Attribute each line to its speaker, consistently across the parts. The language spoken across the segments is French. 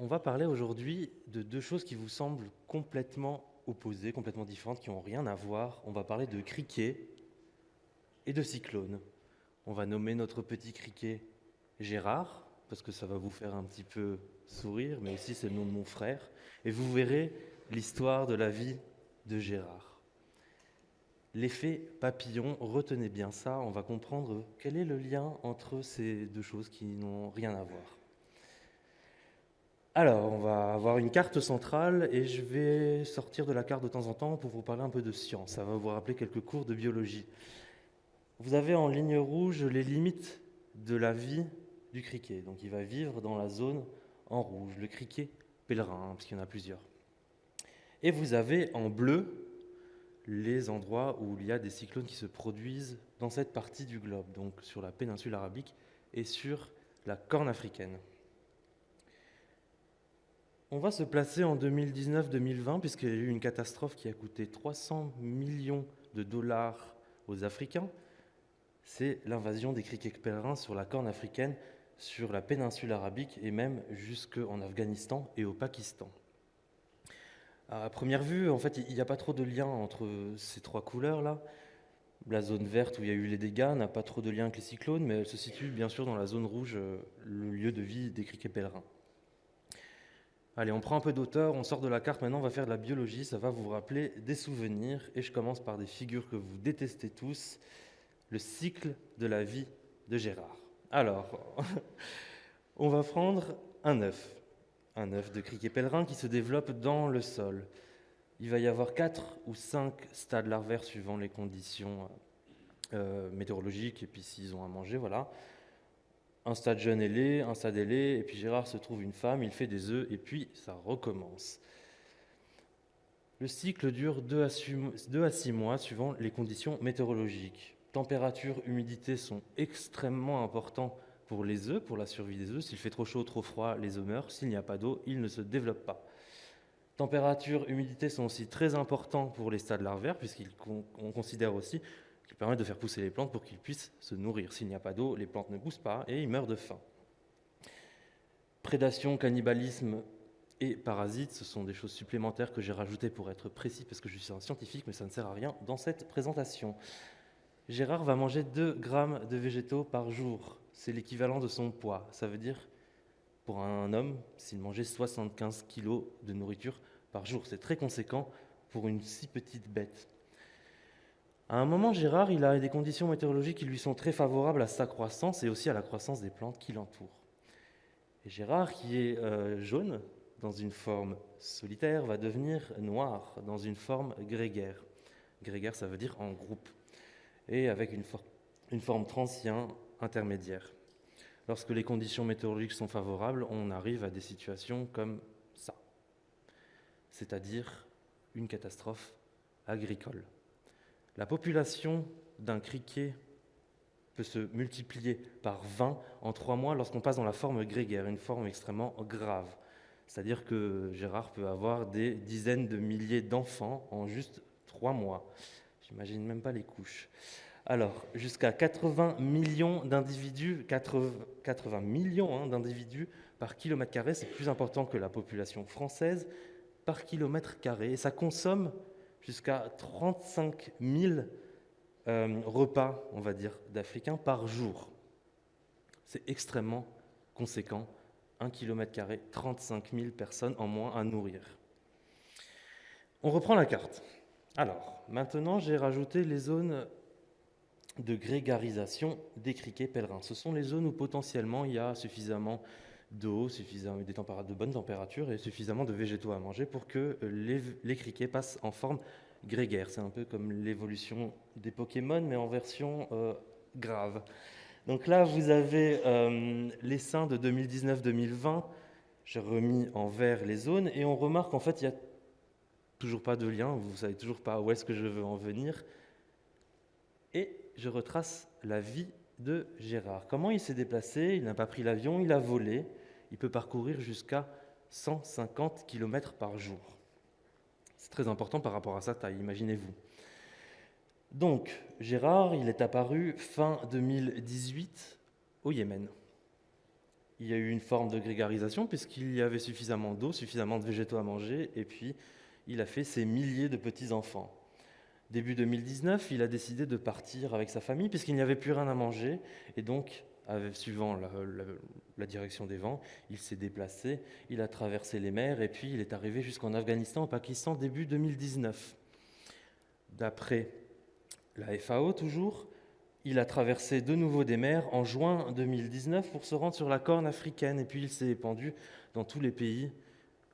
Speaker 1: On va parler aujourd'hui de deux choses qui vous semblent complètement opposées, complètement différentes, qui n'ont rien à voir. On va parler de criquet et de cyclone. On va nommer notre petit criquet Gérard, parce que ça va vous faire un petit peu sourire, mais aussi c'est le nom de mon frère. Et vous verrez l'histoire de la vie de Gérard. L'effet papillon, retenez bien ça, on va comprendre quel est le lien entre ces deux choses qui n'ont rien à voir. Alors, on va avoir une carte centrale et je vais sortir de la carte de temps en temps pour vous parler un peu de science. Ça va vous rappeler quelques cours de biologie. Vous avez en ligne rouge les limites de la vie du criquet. Donc, il va vivre dans la zone en rouge, le criquet pèlerin, parce qu'il y en a plusieurs. Et vous avez en bleu les endroits où il y a des cyclones qui se produisent dans cette partie du globe, donc sur la péninsule arabique et sur la Corne africaine. On va se placer en 2019-2020 puisqu'il y a eu une catastrophe qui a coûté 300 millions de dollars aux Africains. C'est l'invasion des criquets pèlerins sur la Corne africaine, sur la péninsule arabique et même jusqu'en Afghanistan et au Pakistan. À première vue, en fait, il n'y a pas trop de lien entre ces trois couleurs-là. La zone verte où il y a eu les dégâts n'a pas trop de lien avec les cyclones, mais elle se situe bien sûr dans la zone rouge, le lieu de vie des criquets pèlerins. Allez, on prend un peu d'auteur, on sort de la carte, maintenant on va faire de la biologie, ça va vous rappeler des souvenirs, et je commence par des figures que vous détestez tous, le cycle de la vie de Gérard. Alors, on va prendre un œuf de criquet pèlerin qui se développe dans le sol. Il va y avoir 4 ou 5 stades larvaires suivant les conditions météorologiques, et puis s'ils ont à manger, voilà. Un stade jeune ailé, un stade ailé, et puis Gérard se trouve une femme, il fait des œufs, et puis ça recommence. Le cycle dure 2 à 6 mois suivant les conditions météorologiques. Température, humidité sont extrêmement importants pour les œufs, pour la survie des œufs. S'il fait trop chaud, trop froid, les œufs meurent. S'il n'y a pas d'eau, ils ne se développent pas. Température, humidité sont aussi très importants pour les stades larvaires, puisqu'on considère aussi qu'ils permettent de faire pousser les plantes pour qu'ils puissent se nourrir. S'il n'y a pas d'eau, les plantes ne poussent pas et ils meurent de faim. Prédation, cannibalisme et parasites, ce sont des choses supplémentaires que j'ai rajoutées pour être précis, parce que je suis un scientifique, mais ça ne sert à rien dans cette présentation. Gérard va manger 2 grammes de végétaux par jour. C'est l'équivalent de son poids. Ça veut dire, pour un homme, s'il mangeait 75 kilos de nourriture par jour. C'est très conséquent pour une si petite bête. À un moment, Gérard, il a des conditions météorologiques qui lui sont très favorables à sa croissance et aussi à la croissance des plantes qui l'entourent. Et Gérard, qui est jaune, dans une forme solitaire, va devenir noir, dans une forme grégaire. Grégaire, ça veut dire en groupe. Et avec une forme transien intermédiaire. Lorsque les conditions météorologiques sont favorables, on arrive à des situations comme ça, c'est-à-dire une catastrophe agricole. La population d'un criquet peut se multiplier par 20 en 3 mois lorsqu'on passe dans la forme grégaire, une forme extrêmement grave. C'est-à-dire que Gérard peut avoir des dizaines de milliers d'enfants en juste 3 mois. J'imagine même pas les couches. Alors, jusqu'à 80 millions d'individus, 80 millions d'individus par kilomètre carré, c'est plus important que la population française par kilomètre carré. Et ça consomme jusqu'à 35 000 repas, on va dire, d'Africains par jour. C'est extrêmement conséquent. 1 kilomètre carré, 35 000 personnes en moins à nourrir. On reprend la carte. Alors, maintenant, j'ai rajouté les zones de grégarisation des criquets pèlerins. Ce sont les zones où potentiellement il y a suffisamment d'eau, de bonnes températures et suffisamment de végétaux à manger pour que les criquets passent en forme grégaire. C'est un peu comme l'évolution des Pokémon, mais en version grave. Donc là, vous avez l'essaim de 2019-2020. J'ai remis en vert les zones et on remarque qu'en fait, il n'y a toujours pas de lien. Vous ne savez toujours pas où est-ce que je veux en venir. Et je retrace la vie de Gérard. Comment il s'est déplacé? Il n'a pas pris l'avion, il a volé. Il peut parcourir jusqu'à 150 km par jour. C'est très important par rapport à sa taille, imaginez-vous. Donc, Gérard, il est apparu fin 2018 au Yémen. il y a eu une forme de grégarisation puisqu'il y avait suffisamment d'eau, suffisamment de végétaux à manger, et puis il a fait ses milliers de petits-enfants. Début 2019, il a décidé de partir avec sa famille puisqu'il n'y avait plus rien à manger, et donc, suivant la direction des vents, il s'est déplacé, il a traversé les mers, et puis il est arrivé jusqu'en Afghanistan, au Pakistan, début 2019. D'après la FAO, toujours, il a traversé de nouveau des mers en juin 2019 pour se rendre sur la Corne africaine, et puis il s'est épandu dans tous les pays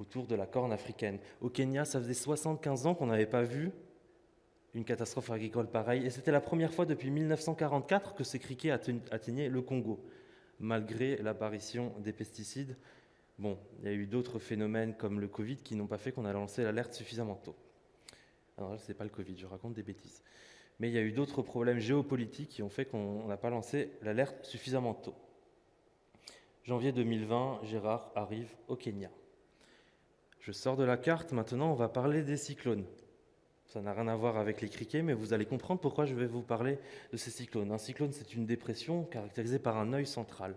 Speaker 1: autour de la Corne africaine. Au Kenya, ça faisait 75 ans qu'on n'avait pas vu une catastrophe agricole pareille, et c'était la première fois depuis 1944 que ces criquets atteignaient le Congo, malgré l'apparition des pesticides. Bon, il y a eu d'autres phénomènes comme le Covid qui n'ont pas fait qu'on a lancé l'alerte suffisamment tôt. Alors là, ce n'est pas le Covid, je raconte des bêtises. Mais il y a eu d'autres problèmes géopolitiques qui ont fait qu'on n'a pas lancé l'alerte suffisamment tôt. Janvier 2020, Gérard arrive au Kenya. Je sors de la carte, maintenant on va parler des cyclones. Ça n'a rien à voir avec les criquets, mais vous allez comprendre pourquoi je vais vous parler de ces cyclones. Un cyclone, c'est une dépression caractérisée par un œil central.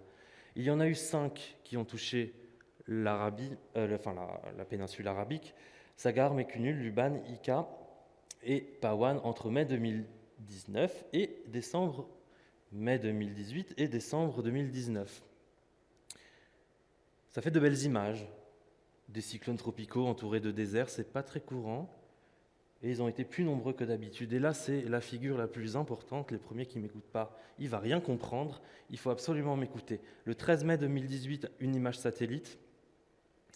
Speaker 1: Il y en a eu 5 qui ont touché la péninsule arabique, Sagar, Mécunul, Luban, Ika et Pawan entre mai 2019 et mai 2018 et décembre 2019. Ça fait de belles images. Des cyclones tropicaux entourés de déserts, c'est pas très courant. Et ils ont été plus nombreux que d'habitude. Et là, c'est la figure la plus importante. Les premiers qui ne m'écoutent pas, il ne va rien comprendre. Il faut absolument m'écouter. Le 13 mai 2018, une image satellite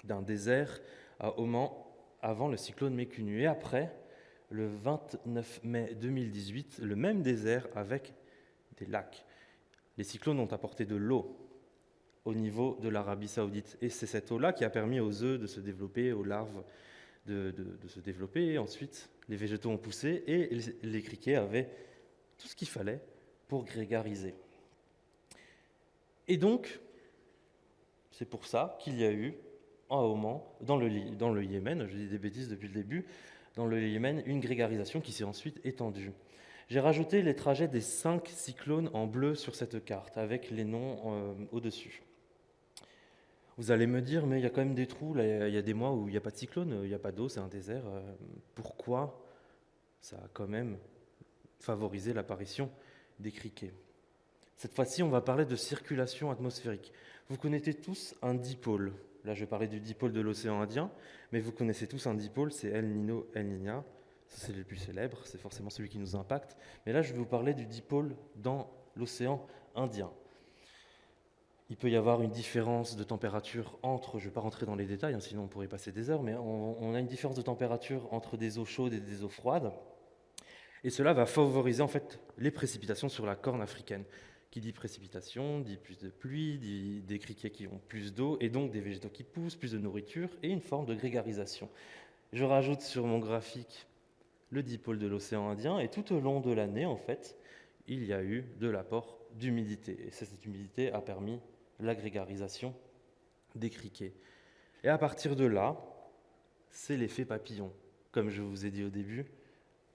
Speaker 1: d'un désert à Oman avant le cyclone Mécunu. Et après, le 29 mai 2018, le même désert avec des lacs. Les cyclones ont apporté de l'eau au niveau de l'Arabie Saoudite. Et c'est cette eau-là qui a permis aux œufs de se développer, aux larves de se développer. Et ensuite, les végétaux ont poussé et les criquets avaient tout ce qu'il fallait pour grégariser. Et donc, c'est pour ça qu'il y a eu, à Oman, dans le Yémen, je dis des bêtises depuis le début, dans le Yémen, une grégarisation qui s'est ensuite étendue. J'ai rajouté les trajets des 5 cyclones en bleu sur cette carte, avec les noms au-dessus. Vous allez me dire, mais il y a quand même des trous, là, il y a des mois où il n'y a pas de cyclone, il n'y a pas d'eau, c'est un désert. Pourquoi ça a quand même favorisé l'apparition des criquets? Cette fois-ci, on va parler de circulation atmosphérique. Vous connaissez tous un dipôle. Là, je vais parler du dipôle de l'océan Indien, mais vous connaissez tous un dipôle, c'est El Niño, El Niña. Ça, c'est le plus célèbre, c'est forcément celui qui nous impacte. Mais là, je vais vous parler du dipôle dans l'océan Indien. Il peut y avoir une différence de température entre, je ne vais pas rentrer dans les détails, sinon on pourrait passer des heures, mais on a une différence de température entre des eaux chaudes et des eaux froides. Et cela va favoriser en fait les précipitations sur la corne africaine. Qui dit précipitation, dit plus de pluie, dit des criquets qui ont plus d'eau, et donc des végétaux qui poussent, plus de nourriture, et une forme de grégarisation. Je rajoute sur mon graphique le dipôle de l'océan Indien, et tout au long de l'année, en fait, il y a eu de l'apport d'humidité. Et cette humidité a permis la grégarisation des criquets. Et à partir de là, c'est l'effet papillon. Comme je vous ai dit au début,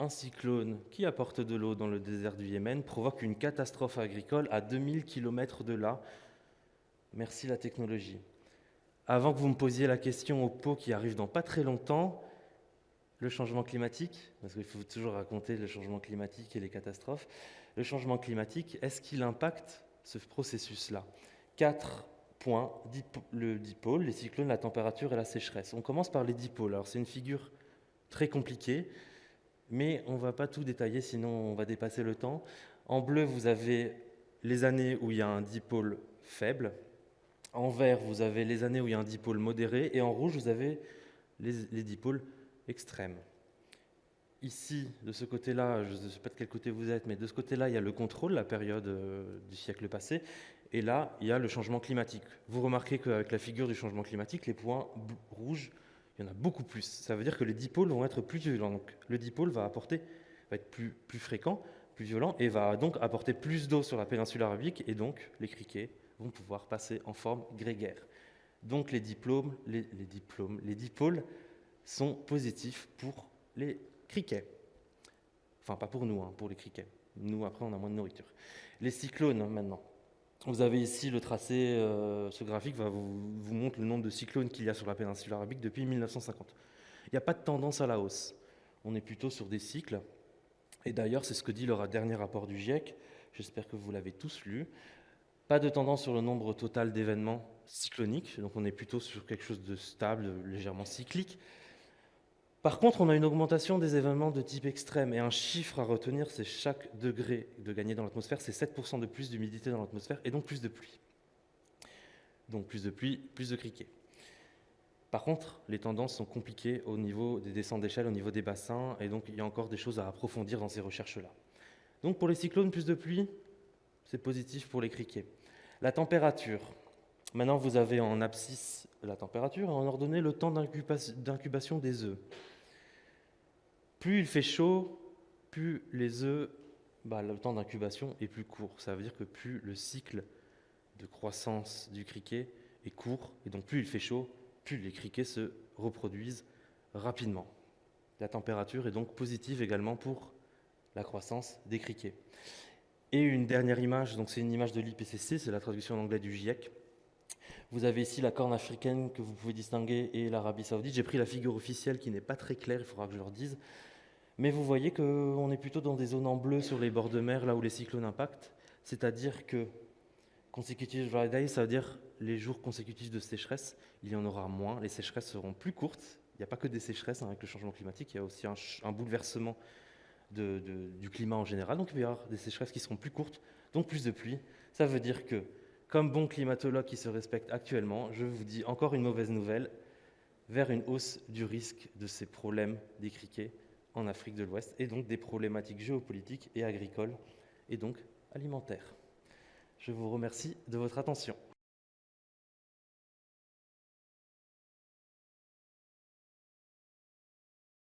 Speaker 1: un cyclone qui apporte de l'eau dans le désert du Yémen provoque une catastrophe agricole à 2000 km de là. Merci la technologie. Avant que vous me posiez la question au pot qui arrive dans pas très longtemps, le changement climatique, parce qu'il faut toujours raconter le changement climatique et les catastrophes, le changement climatique, est-ce qu'il impacte ce processus-là? 4 points, le dipôle, les cyclones, la température et la sécheresse. On commence par les dipôles. Alors c'est une figure très compliquée, mais on ne va pas tout détailler, sinon on va dépasser le temps. En bleu, vous avez les années où il y a un dipôle faible. En vert, vous avez les années où il y a un dipôle modéré. Et en rouge, vous avez les dipôles extrêmes. Ici, de ce côté-là, je ne sais pas de quel côté vous êtes, mais de ce côté-là, il y a le contrôle, la période du siècle passé. Et là, il y a le changement climatique. Vous remarquez qu'avec la figure du changement climatique, les points rouges, il y en a beaucoup plus. Ça veut dire que les dipôles vont être plus violents. Donc, le dipôle va être plus fréquent, plus violent, et va donc apporter plus d'eau sur la péninsule arabique, et donc les criquets vont pouvoir passer en forme grégaire. Donc les dipôles sont positifs pour les criquets. Enfin, pas pour nous, pour les criquets. Nous, après, on a moins de nourriture. Les cyclones, maintenant. Vous avez ici le tracé, ce graphique vous montre le nombre de cyclones qu'il y a sur la péninsule arabique depuis 1950. Il n'y a pas de tendance à la hausse. On est plutôt sur des cycles. Et d'ailleurs, c'est ce que dit le dernier rapport du GIEC. J'espère que vous l'avez tous lu. Pas de tendance sur le nombre total d'événements cycloniques. Donc on est plutôt sur quelque chose de stable, légèrement cyclique. Par contre, on a une augmentation des événements de type extrême. Et un chiffre à retenir, c'est chaque degré de gagné dans l'atmosphère, c'est 7% de plus d'humidité dans l'atmosphère et donc plus de pluie. Donc plus de pluie, plus de criquets. Par contre, les tendances sont compliquées au niveau des descentes d'échelle, au niveau des bassins, et donc il y a encore des choses à approfondir dans ces recherches-là. Donc pour les cyclones, plus de pluie, c'est positif pour les criquets. La température. Maintenant, vous avez en abscisse la température et en ordonnée le temps d'incubation des œufs. Plus il fait chaud, plus les œufs, le temps d'incubation est plus court. Ça veut dire que plus le cycle de croissance du criquet est court, et donc plus il fait chaud, plus les criquets se reproduisent rapidement. La température est donc positive également pour la croissance des criquets. Et une dernière image, donc c'est une image de l'IPCC, c'est la traduction en anglais du GIEC. Vous avez ici la corne africaine que vous pouvez distinguer et l'Arabie Saoudite. J'ai pris la figure officielle qui n'est pas très claire, il faudra que je leur dise. Mais vous voyez qu'on est plutôt dans des zones en bleu sur les bords de mer, là où les cyclones impactent. C'est-à-dire que consecutive dry days, ça veut dire les jours consécutifs de sécheresse, il y en aura moins, les sécheresses seront plus courtes. Il n'y a pas que des sécheresses avec le changement climatique, il y a aussi un bouleversement du climat en général. Donc il va y avoir des sécheresses qui seront plus courtes, donc plus de pluie. Ça veut dire que, comme bon climatologue qui se respecte actuellement, je vous dis encore une mauvaise nouvelle, vers une hausse du risque de ces problèmes des criquets en Afrique de l'Ouest, et donc des problématiques géopolitiques et agricoles, et donc alimentaires. Je vous remercie de votre attention.